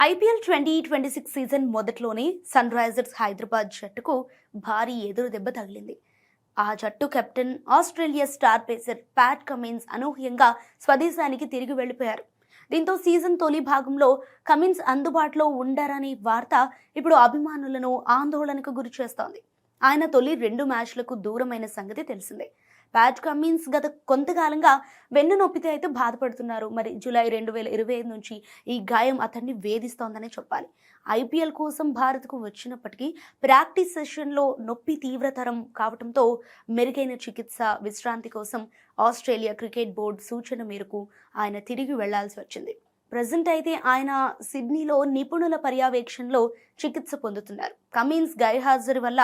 IPL 2026 season మొదట్లోనే sun Risers Hyderabad జట్టుకు భారీ ఎదురు దెబ్బ తగిలింది. ఆ జట్టు captain Australia star pacer Pat Cummins అనూహ్యంగా స్వదేశానికి తిరిగి వెళ్లిపోయారు. దీంతో సీజన్ తొలి భాగంలో కమిన్స్ అందుబాటులో ఉండరనే వార్త ఇప్పుడు అభిమానులను ఆందోళనకు గురి చేస్తోంది. ఆయన తొలి 2 మ్యాచ్లకు దూరమైన సంగతి తెలిసిందే. ప్యాట్ కమిన్స్ గత కొంతకాలంగా వెన్ను నొప్పితే అయితే బాధపడుతున్నారు. మరి జూలై 2025 నుంచి ఈ గాయం అతన్ని వేధిస్తోందనే చెప్పాలి. ఐపీఎల్ కోసం భారత్కు వచ్చినప్పటికీ ప్రాక్టీస్ సెషన్లో నొప్పి తీవ్రతరం కావడంతో మెరుగైన చికిత్స, విశ్రాంతి కోసం ఆస్ట్రేలియా క్రికెట్ బోర్డు సూచన మేరకు ఆయన తిరిగి వెళ్లాల్సి వచ్చింది. ప్రజెంట్ అయితే ఆయన సిడ్నీలో నిపుణుల పర్యవేక్షణలో చికిత్స పొందుతున్నారు. కమిన్స్ గైర్హాజరు వల్ల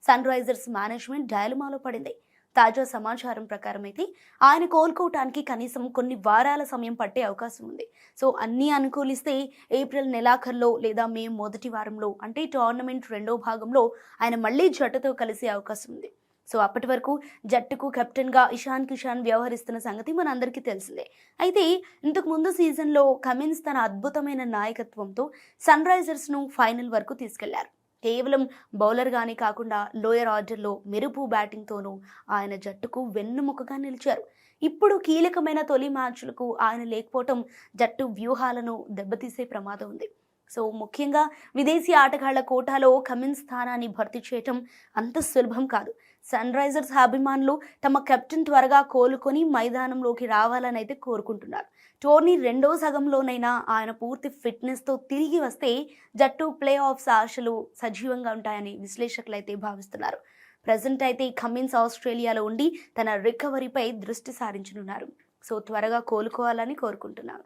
సన్ రైజర్స్ మేనేజ్మెంట్ డైలమాలో పడింది. తాజా సమాచారం ప్రకారం అయితే ఆయన కోలుకోవటానికి కనీసం కొన్ని వారాల సమయం పట్టే అవకాశం ఉంది. సో అన్నీ అనుకూలిస్తే ఏప్రిల్ నెలాఖరులో లేదా మే మొదటి వారంలో, అంటే టోర్నమెంట్ 2వ భాగంలో ఆయన మళ్ళీ జట్టుతో కలిసే అవకాశం ఉంది. సో అప్పటి వరకు జట్టుకు కెప్టెన్గా ఇషాన్ కిషాన్ వ్యవహరిస్తున్న సంగతి మనందరికీ తెలిసిందే. అయితే ఇంతకు ముందు సీజన్లో కమిన్స్ తన అద్భుతమైన నాయకత్వంతో సన్ రైజర్స్ను ఫైనల్ వరకు తీసుకెళ్లారు. కేవలం బౌలర్గానే కాకుండా లోయర్ ఆర్డర్లో మెరుపు బ్యాటింగ్తోనూ ఆయన జట్టుకు వెన్నుముకగా నిలిచారు. ఇప్పుడు కీలకమైన తొలి మ్యాచ్లకు ఆయన లేకపోవటం జట్టు వ్యూహాలను దెబ్బతీసే ప్రమాదం ఉంది. సో ముఖ్యంగా విదేశీ ఆటగాళ్ల కోటాలో కమిన్స్ స్థానాన్ని భర్తీ చేయటం అంత సులభం కాదు. సన్ రైజర్స్ అభిమానులు తమ కెప్టెన్ త్వరగా కోలుకొని మైదానంలోకి రావాలని అయితే కోరుకుంటున్నారు. టోర్నీ 2వ సగంలోనైనా ఆయన పూర్తి ఫిట్నెస్తో తిరిగి వస్తే జట్టు ప్లే ఆఫ్స్ ఆశలు సజీవంగా ఉంటాయని విశ్లేషకులు అయితే భావిస్తున్నారు. ప్రజెంట్ అయితే కమిన్స్ ఆస్ట్రేలియాలో ఉండి తన రికవరీపై దృష్టి సారించనున్నారు. సో త్వరగా కోలుకోవాలని కోరుకుంటున్నారు.